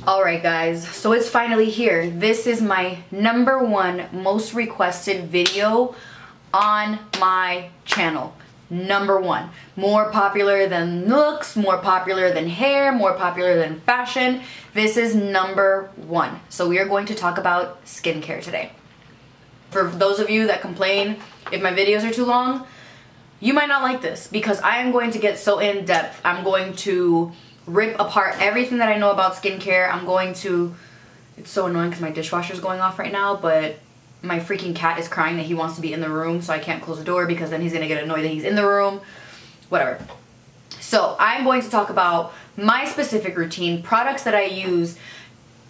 Alright guys, so it's finally here. This is my #1 most requested video on my channel. #1. More popular than looks, more popular than hair, more popular than fashion. This is #1. So we are going to talk about skincare today. For those of you that complain if my videos are too long, you might not like this because I am going to get so in depth. I'm going to rip apart everything that I know about skincare. I'm going to, it's so annoying because my dishwasher is going off right now, but my freaking cat is crying that he wants to be in the room, so I can't close the door because then he's gonna get annoyed that he's in the room. Whatever. So I'm going to talk about my specific routine, products that I use,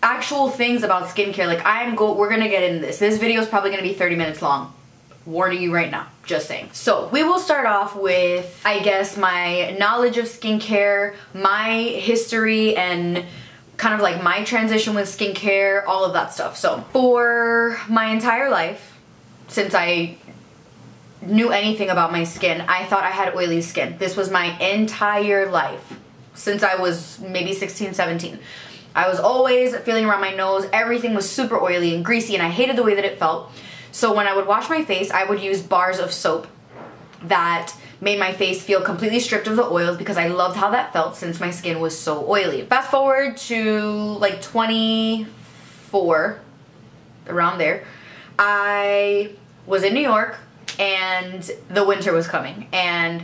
actual things about skincare. Like we're gonna get into this. This video is probably gonna be 30 minutes long. Warning you right now, just saying. So we will start off with, I guess, my knowledge of skincare, my history, and kind of like my transition with skincare, all of that stuff. So for my entire life, since I knew anything about my skin, I thought I had oily skin. This was my entire life, since I was maybe 16, 17. I was always feeling around my nose. Everything was super oily and greasy, and I hated the way that it felt. So when I would wash my face, I would use bars of soap that made my face feel completely stripped of the oils because I loved how that felt since my skin was so oily. Fast forward to like 24, around there, I was in New York and the winter was coming, and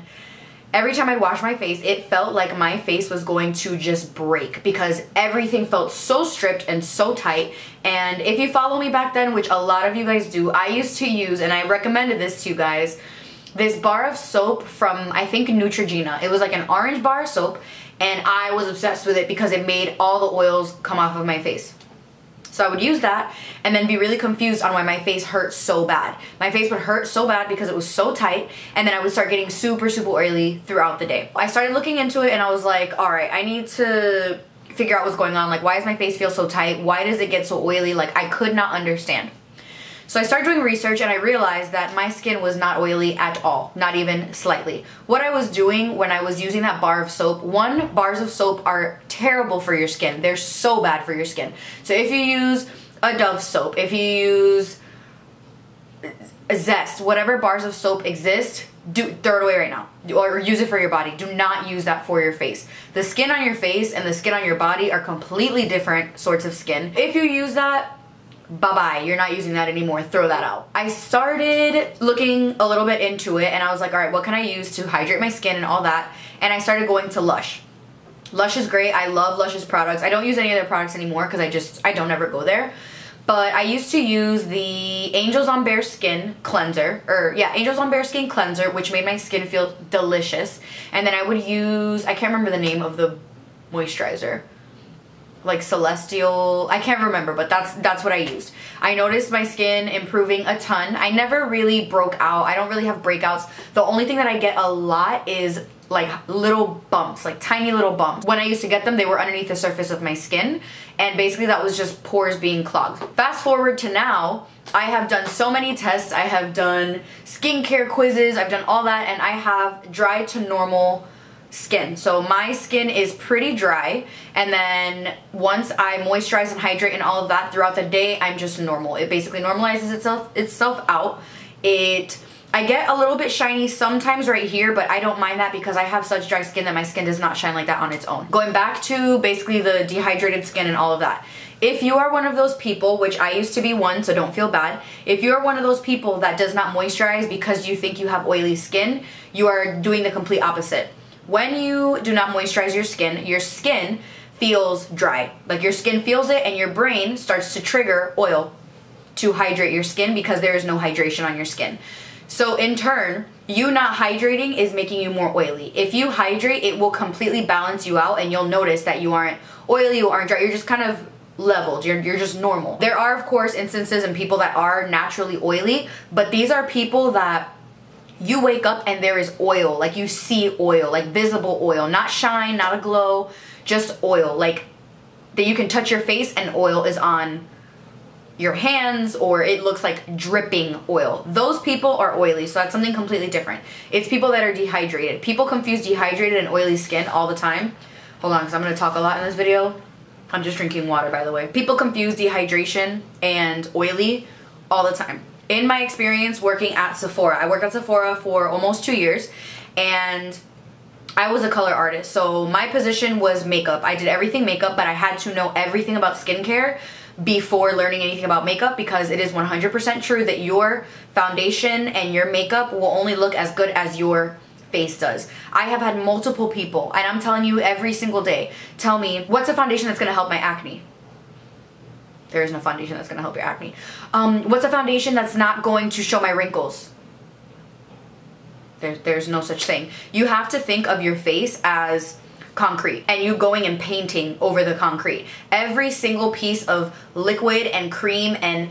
every time I'd wash my face, it felt like my face was going to just break because everything felt so stripped and so tight. And if you follow me back then, which a lot of you guys do, I used to use, and I recommended this to you guys, this bar of soap from, I think, Neutrogena. It was like an orange bar of soap, and I was obsessed with it because it made all the oils come off of my face. So I would use that and then be really confused on why my face hurt so bad. My face would hurt so bad because it was so tight, and then I would start getting super, super oily throughout the day. I started looking into it and I was like, alright, I need to figure out what's going on. Like, why does my face feel so tight? Why does it get so oily? Like, I could not understand. So I started doing research and I realized that my skin was not oily at all, not even slightly. What I was doing when I was using that bar of soap, bars of soap are terrible for your skin. They're so bad for your skin. So if you use a Dove soap, if you use a Zest, whatever bars of soap exist, throw it away right now, or use it for your body. Do not use that for your face. The skin on your face and the skin on your body are completely different sorts of skin. If you use that, bye-bye, you're not using that anymore, throw that out. I started looking a little bit into it and I was like, alright, what can I use to hydrate my skin and all that? And I started going to Lush. Lush is great, I love Lush's products. I don't use any of their products anymore because I don't ever go there. But I used to use the Angels on Bare Skin cleanser, Angels on Bare Skin cleanser, which made my skin feel delicious. And then I would use, I can't remember the name of the moisturizer, like Celestial, I can't remember, but that's what I used. I noticed my skin improving a ton. I never really broke out. I don't really have breakouts. The only thing that I get a lot is like little bumps, like tiny little bumps. When I used to get them, they were underneath the surface of my skin, and basically that was just pores being clogged. Fast forward to now, I have done so many tests. I have done skincare quizzes, I've done all that, and I have dry to normal skin. So my skin is pretty dry, and then once I moisturize and hydrate and all of that throughout the day, I'm just normal. It basically normalizes itself out. I get a little bit shiny sometimes right here, but I don't mind that because I have such dry skin that my skin does not shine like that on its own. Going back to basically the dehydrated skin and all of that. If you are one of those people, which I used to be one, so don't feel bad. If you are one of those people that does not moisturize because you think you have oily skin, you are doing the complete opposite. When you do not moisturize your skin feels dry. Like, your skin feels it and your brain starts to trigger oil to hydrate your skin because there is no hydration on your skin. So in turn, you not hydrating is making you more oily. If you hydrate, it will completely balance you out and you'll notice that you aren't oily, you aren't dry, you're just kind of leveled, you're just normal. There are, of course, instances and people that are naturally oily, but these are people that you wake up and there is oil, like you see oil, like visible oil, not shine, not a glow, just oil, like that you can touch your face and oil is on your hands, or it looks like dripping oil. Those people are oily, so that's something completely different. It's people that are dehydrated. People confuse dehydrated and oily skin all the time. Hold on, because I'm going to talk a lot in this video. I'm just drinking water, by the way. People confuse dehydration and oily all the time. In my experience working at Sephora, I worked at Sephora for almost 2 years, and I was a color artist. So my position was makeup. I did everything makeup, but I had to know everything about skincare before learning anything about makeup, because it is 100% true that your foundation and your makeup will only look as good as your face does. I have had multiple people, and I'm telling you every single day, tell me, what's a foundation that's gonna help my acne? There is no foundation that's gonna help your acne. What's a foundation that's not going to show my wrinkles? There's no such thing. You have to think of your face as concrete, and you going and painting over the concrete. Every single piece of liquid and cream and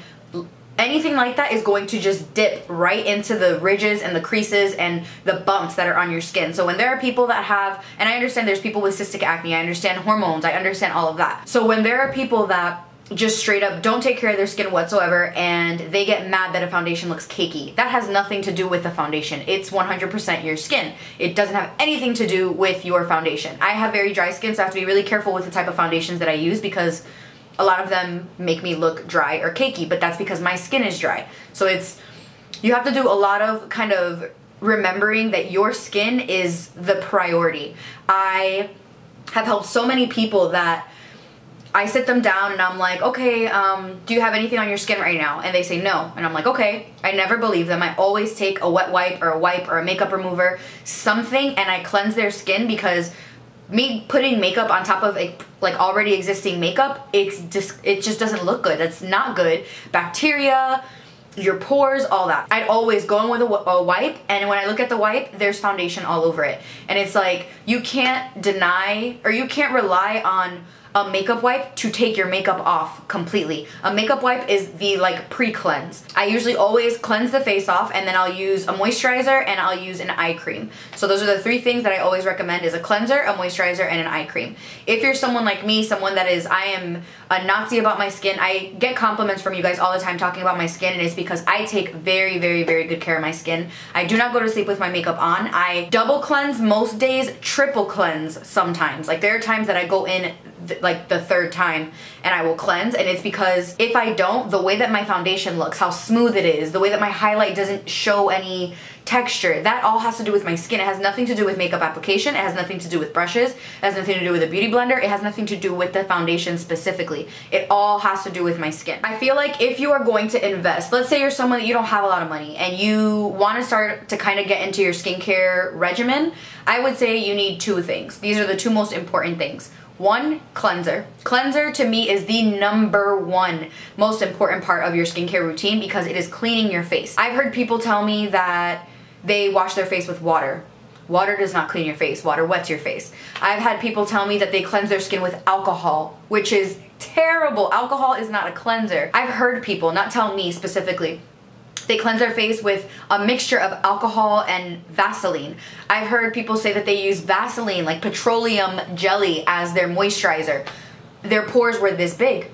anything like that is going to just dip right into the ridges and the creases and the bumps that are on your skin. So when there are people that have, and I understand there's people with cystic acne, I understand hormones, I understand all of that. So when there are people that just straight up don't take care of their skin whatsoever and they get mad that a foundation looks cakey, that has nothing to do with the foundation. It's 100% your skin. It doesn't have anything to do with your foundation. I have very dry skin, so I have to be really careful with the type of foundations that I use, because a lot of them make me look dry or cakey, but that's because my skin is dry. So you have to do a lot of kind of remembering that your skin is the priority. I have helped so many people that I sit them down and I'm like, okay, do you have anything on your skin right now? And they say no. And I'm like, okay. I never believe them. I always take a wet wipe or a makeup remover, something, and I cleanse their skin, because me putting makeup on top of like already existing makeup, it just doesn't look good. That's not good. Bacteria, your pores, all that. I'd always go in with a wipe, and when I look at the wipe, there's foundation all over it. And it's like, you can't deny, or you can't rely on a makeup wipe to take your makeup off completely. A makeup wipe is the like pre-cleanse. I usually always cleanse the face off, and then I'll use a moisturizer and I'll use an eye cream. So those are the 3 things that I always recommend, is a cleanser, a moisturizer, and an eye cream. If you're someone like me, someone that is, I am a Nazi about my skin. I get compliments from you guys all the time talking about my skin, and it's because I take very, very, very good care of my skin. I do not go to sleep with my makeup on. I double cleanse most days, triple cleanse sometimes. Like there are times that I go in like the 3rd time and I will cleanse, and it's because if I don't, the way that my foundation looks, how smooth it is, the way that my highlight doesn't show any texture, that all has to do with my skin. It has nothing to do with makeup application. It has nothing to do with brushes. It has nothing to do with a beauty blender. It has nothing to do with the foundation specifically. It all has to do with my skin. I feel like if you are going to invest, let's say you're someone that you don't have a lot of money and you want to start to kind of get into your skincare regimen, I would say you need 2 things. These are the 2 most important things. 1, cleanser. Cleanser to me is the #1 most important part of your skincare routine, because it is cleaning your face. I've heard people tell me that they wash their face with water. Water does not clean your face. Water wets your face. I've had people tell me that they cleanse their skin with alcohol, which is terrible. Alcohol is not a cleanser. I've heard people, not tell me specifically, they cleanse their face with a mixture of alcohol and Vaseline. I've heard people say that they use Vaseline, like petroleum jelly, as their moisturizer. Their pores were this big.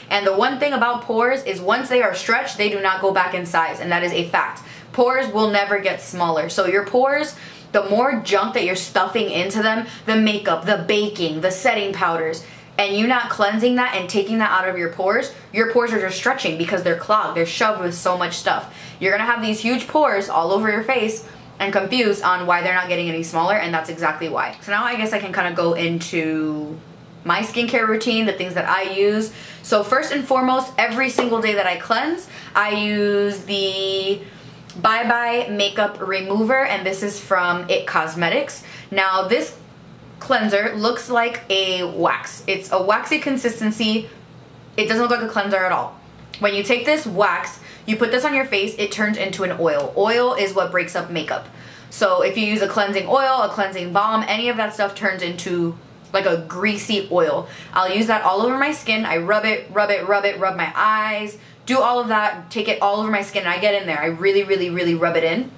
And the one thing about pores is once they are stretched, they do not go back in size, and that is a fact. Pores will never get smaller. So your pores, the more junk that you're stuffing into them, the makeup, the baking, the setting powders, and you not cleansing that and taking that out of your pores are just stretching because they're clogged. They're shoved with so much stuff. You're gonna have these huge pores all over your face and confused on why they're not getting any smaller, and that's exactly why. So now I guess I can kind of go into my skincare routine, the things that I use. So first and foremost, every single day that I cleanse, I use the Bye Bye Makeup Remover, and this is from IT Cosmetics. Now this cleanser looks like a wax. It's a waxy consistency. It doesn't look like a cleanser at all. When you take this wax, you put this on your face, it turns into an oil. Oil is what breaks up makeup. So if you use a cleansing oil, a cleansing balm, any of that stuff turns into like a greasy oil. I'll use that all over my skin. I rub my eyes, do all of that, take it all over my skin, and I get in there. I really, really, really rub it in.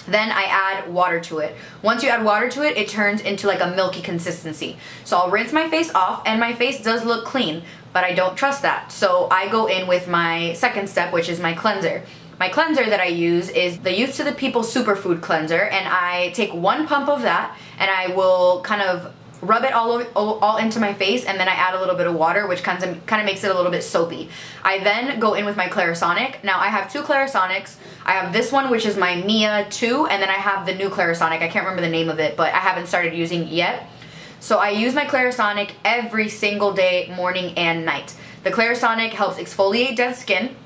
Then I add water to it. Once you add water to it, it turns into like a milky consistency. So I'll rinse my face off, and my face does look clean, but I don't trust that. So I go in with my second step, which is my cleanser. My cleanser that I use is the Youth to the People Superfood cleanser, and I take 1 pump of that, and I will kind of rub it all into my face, and then I add a little bit of water, which kind of makes it a little bit soapy. I then go in with my Clarisonic. Now I have two Clarisonics. I have this one, which is my Mia 2, and then I have the new Clarisonic. I can't remember the name of it, but I haven't started using it yet. So I use my Clarisonic every single day, morning and night. The Clarisonic helps exfoliate dead skin.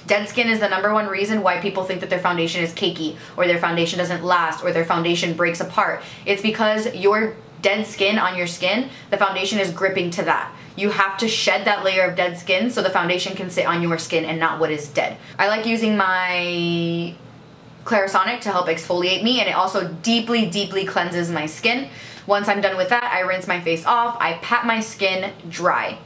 Dead skin is the #1 reason why people think that their foundation is cakey, or their foundation doesn't last, or their foundation breaks apart. It's because your dead skin on your skin, the foundation is gripping to that. You have to shed that layer of dead skin so the foundation can sit on your skin and not what is dead. I like using my Clarisonic to help exfoliate me, and it also deeply, deeply cleanses my skin. Once I'm done with that, I rinse my face off, I pat my skin dry.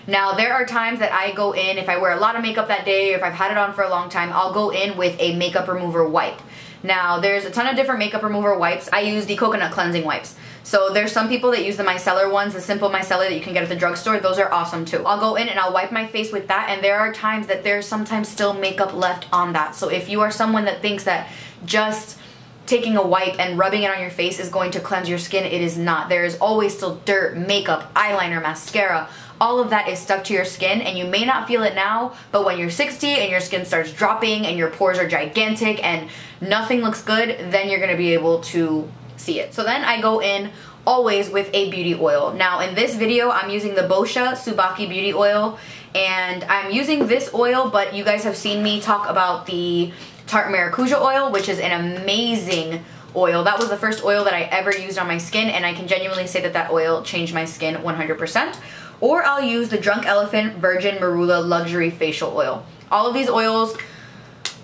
Now, there are times that I go in, if I wear a lot of makeup that day, or if I've had it on for a long time, I'll go in with a makeup remover wipe. Now, there's a ton of different makeup remover wipes. I use the coconut cleansing wipes. So there's some people that use the micellar ones, the simple micellar that you can get at the drugstore. Those are awesome too. I'll go in and I'll wipe my face with that, and there are times that there's sometimes still makeup left on that. So if you are someone that thinks that just taking a wipe and rubbing it on your face is going to cleanse your skin, it is not. There is always still dirt, makeup, eyeliner, mascara. All of that is stuck to your skin, and you may not feel it now, but when you're 60 and your skin starts dropping and your pores are gigantic and nothing looks good, then you're gonna be able to see it. So then I go in always with a beauty oil. Now in this video, I'm using the Boscia Tsubaki Beauty Oil, and I'm using this oil, but you guys have seen me talk about the Tart Maracuja oil, which is an amazing oil. That was the first oil that I ever used on my skin, and I can genuinely say that that oil changed my skin 100%. Or I'll use the Drunk Elephant Virgin Marula Luxury Facial Oil. All of these oils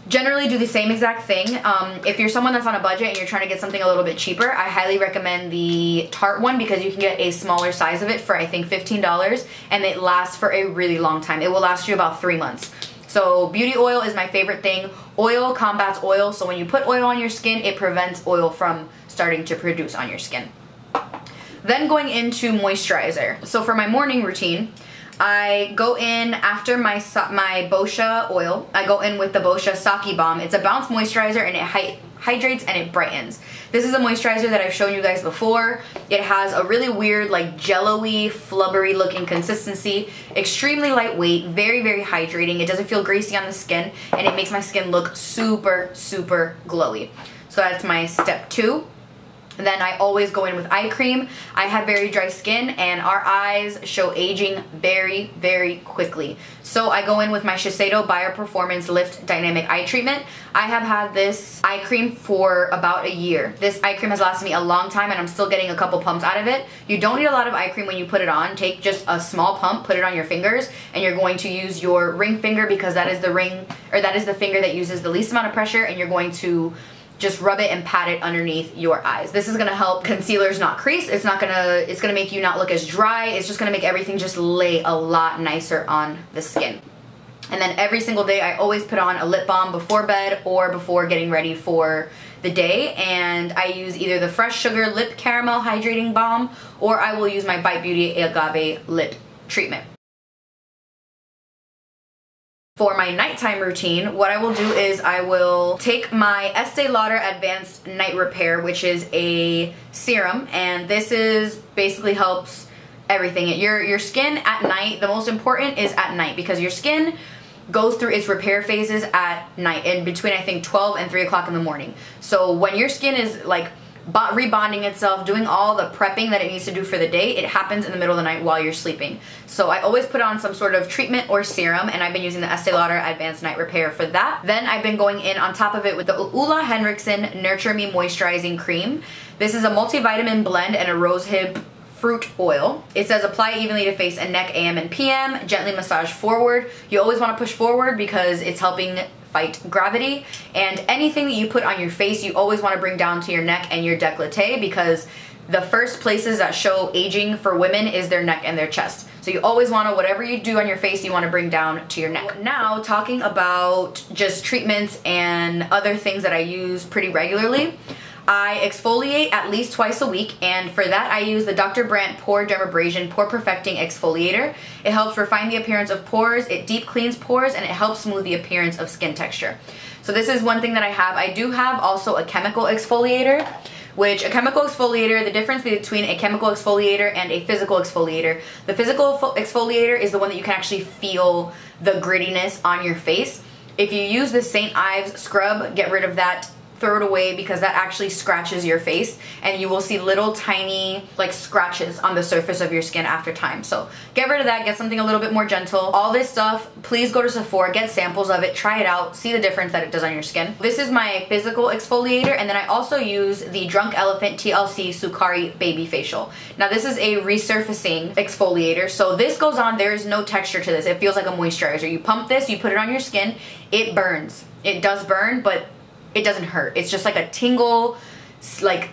generally do the same exact thing. If you're someone that's on a budget and you're trying to get something a little bit cheaper, I highly recommend the Tarte one, because you can get a smaller size of it for I think $15, and it lasts for a really long time. It will last you about 3 months. So beauty oil is my favorite thing. Oil combats oil, so when you put oil on your skin, it prevents oil from starting to produce on your skin. Then going into moisturizer. So for my morning routine, I go in after my Boscia oil. I go in with the Boscia Sake Balm. It's a bounce moisturizer, and it hydrates and it brightens. This is a moisturizer that I've shown you guys before. It has a really weird, like jello-y, flubbery looking consistency, extremely lightweight, very, very hydrating. It doesn't feel greasy on the skin, and it makes my skin look super, super glowy. So that's my step 2. Then I always go in with eye cream. I have very dry skin, and our eyes show aging very, very quickly. So I go in with my Shiseido Bioperformance Lift Dynamic Eye Treatment. I have had this eye cream for about a year. This eye cream has lasted me a long time, and I'm still getting a couple pumps out of it. You don't need a lot of eye cream when you put it on. Take just a small pump, put it on your fingers, and you're going to use your ring finger, because that is the finger that uses the least amount of pressure, and you're going to just rub it and pat it underneath your eyes. This is gonna help concealers not crease. It's gonna make you not look as dry. It's just gonna make everything just lay a lot nicer on the skin. And then every single day, I always put on a lip balm before bed or before getting ready for the day. And I use either the Fresh Sugar Lip Caramel Hydrating Balm, or I will use my Bite Beauty Agave Lip Treatment. For my nighttime routine, what I will do is I will take my Estee Lauder Advanced Night Repair, which is a serum, and this is basically helps everything. Your skin at night, the most important is at night, because your skin goes through its repair phases at night, in between I think 12 and 3 o'clock in the morning. So when your skin is like rebonding itself, doing all the prepping that it needs to do for the day, it happens in the middle of the night while you're sleeping. So I always put on some sort of treatment or serum, and I've been using the Estee Lauder Advanced Night Repair for that. Then I've been going in on top of it with the Ulla Henriksen Nurture Me Moisturizing Cream. This is a multivitamin blend and a rosehip fruit oil. It says apply evenly to face and neck AM and PM, gently massage forward. You always want to push forward because it's helping fight gravity, and anything that you put on your face you always want to bring down to your neck and your décolleté, because the first places that show aging for women is their neck and their chest. So you always want to, whatever you do on your face, you want to bring down to your neck. Now, talking about just treatments and other things that I use pretty regularly, I exfoliate at least twice a week, and for that I use the Dr. Brandt PoreDermabrasion Pore Perfecting Exfoliator. It helps refine the appearance of pores, it deep cleans pores, and it helps smooth the appearance of skin texture. So this is one thing that I have. I do have also a chemical exfoliator, which a chemical exfoliator, the difference between a chemical exfoliator and a physical exfoliator. The physical exfoliator is the one that you can actually feel the grittiness on your face. If you use the St. Ives scrub, get rid of that, throw it away, because that actually scratches your face and you will see little tiny like scratches on the surface of your skin after time. So get rid of that, get something a little bit more gentle. All this stuff, please go to Sephora, get samples of it, try it out, see the difference that it does on your skin. This is my physical exfoliator, and then I also use the Drunk Elephant TLC Sukari Baby Facial. Now this is a resurfacing exfoliator, so this goes on, there is no texture to this. It feels like a moisturizer. You pump this, you put it on your skin, it burns. It does burn, but it doesn't hurt. It's just like a tingle, like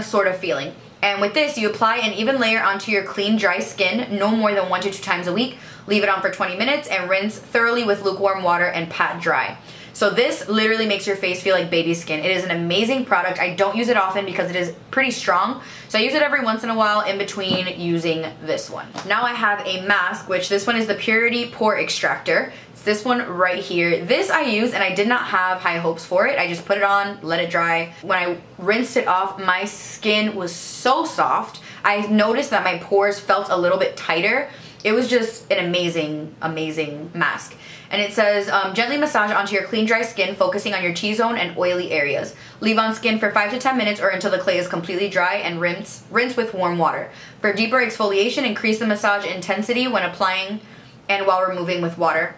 sort of feeling. And with this, you apply an even layer onto your clean, dry skin, no more than 1 to 2 times a week. Leave it on for 20 minutes and rinse thoroughly with lukewarm water and pat dry. So this literally makes your face feel like baby skin. It is an amazing product. I don't use it often because it is pretty strong. So I use it every once in a while in between using this one. Now I have a mask, which this one is the Purity Pore Extractor. This one right here. This I use, and I did not have high hopes for it. I just put it on, let it dry. When I rinsed it off, my skin was so soft. I noticed that my pores felt a little bit tighter. It was just an amazing, amazing mask. And it says, gently massage onto your clean, dry skin, focusing on your T-zone and oily areas. Leave on skin for 5 to 10 minutes or until the clay is completely dry, and rinse with warm water. For deeper exfoliation, increase the massage intensity when applying and while removing with water,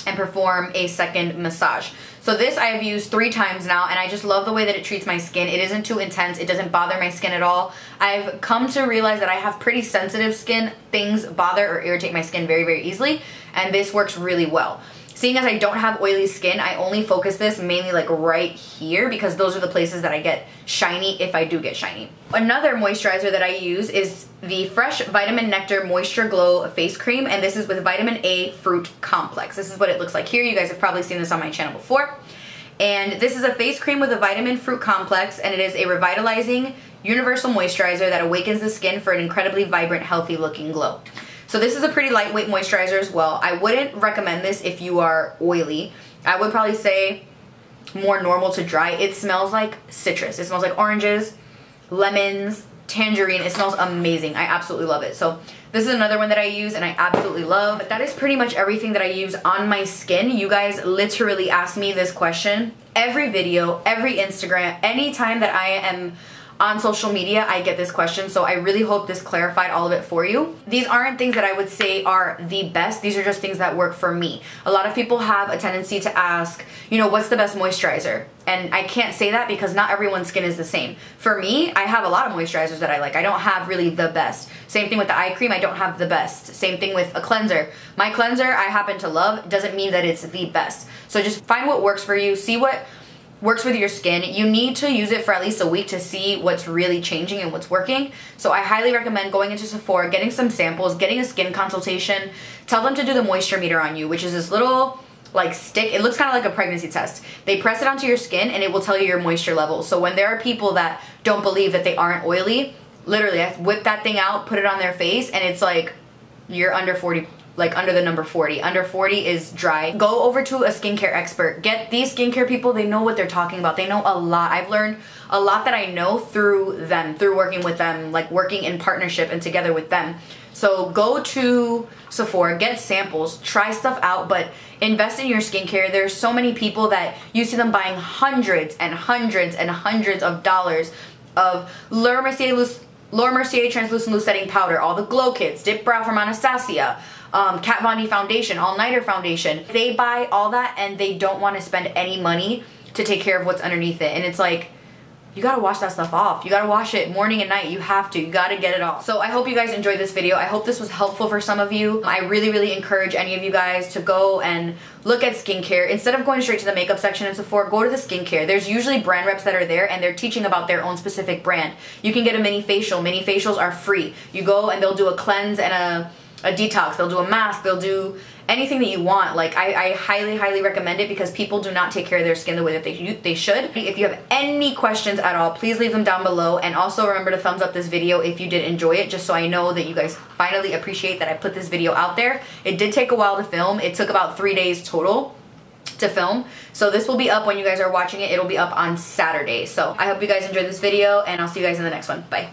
and perform a second massage. So this I have used 3 times now, and I just love the way that it treats my skin. It isn't too intense. It doesn't bother my skin at all. I've come to realize that I have pretty sensitive skin. Things bother or irritate my skin very, very easily, and this works really well. Seeing as I don't have oily skin, I only focus this mainly like right here, because those are the places that I get shiny if I do get shiny. Another moisturizer that I use is the Fresh Vitamin Nectar Moisture Glow Face Cream, and this is with Vitamin A Fruit Complex. This is what it looks like here. You guys have probably seen this on my channel before. And this is a face cream with a vitamin fruit complex, and it is a revitalizing universal moisturizer that awakens the skin for an incredibly vibrant, healthy looking glow. So this is a pretty lightweight moisturizer as well. I wouldn't recommend this if you are oily. I would probably say more normal to dry. It smells like citrus. It smells like oranges, lemons, tangerine. It smells amazing. I absolutely love it. So this is another one that I use and I absolutely love. But that is pretty much everything that I use on my skin. You guys literally ask me this question every video, every Instagram, anytime that I am on social media, I get this question, so I really hope this clarified all of it for you. These aren't things that I would say are the best. These are just things that work for me. A lot of people have a tendency to ask, you know, what's the best moisturizer? And I can't say that because not everyone's skin is the same. For me, I have a lot of moisturizers that I like. I don't have really the best. Same thing with the eye cream, I don't have the best. Same thing with a cleanser. My cleanser I happen to love, doesn't mean that it's the best. So just find what works for you, see what works with your skin. You need to use it for at least a week to see what's really changing and what's working. So I highly recommend going into Sephora, getting some samples, getting a skin consultation. Tell them to do the moisture meter on you, which is this little like stick. It looks kind of like a pregnancy test. They press it onto your skin and it will tell you your moisture level. So when there are people that don't believe that they aren't oily, literally I whip that thing out, put it on their face, and it's like you're under 40, like under the number 40. Under 40 is dry. Go over to a skincare expert. Get these skincare people, they know what they're talking about. They know a lot. I've learned a lot that I know through them, through working with them, like working in partnership and together with them. So go to Sephora, get samples, try stuff out, but invest in your skincare. There's so many people that you see them buying hundreds and hundreds and hundreds of dollars of Laura Mercier Translucent Loose Setting Powder, all the glow kits, Dip Brow from Anastasia, Kat Von D foundation, All Nighter foundation. They buy all that and they don't want to spend any money to take care of what's underneath it. And it's like, you gotta wash that stuff off. You gotta wash it morning and night. You have to. You gotta get it off. So I hope you guys enjoyed this video. I hope this was helpful for some of you. I really, really encourage any of you guys to go and look at skincare. Instead of going straight to the makeup section in Sephora, go to the skincare. There's usually brand reps that are there and they're teaching about their own specific brand. You can get a mini facial. Mini facials are free. You go and they'll do a cleanse and a detox. They'll do a mask. They'll do anything that you want. Like I highly, highly recommend it because people do not take care of their skin the way that they should. If you have any questions at all, please leave them down below, and also remember to thumbs up this video if you did enjoy it, just so I know that you guys finally appreciate that I put this video out there. It did take a while to film. It took about 3 days total. to film. So this will be up when you guys are watching it. It'll be up on Saturday. So I hope you guys enjoyed this video, and I'll see you guys in the next one. Bye.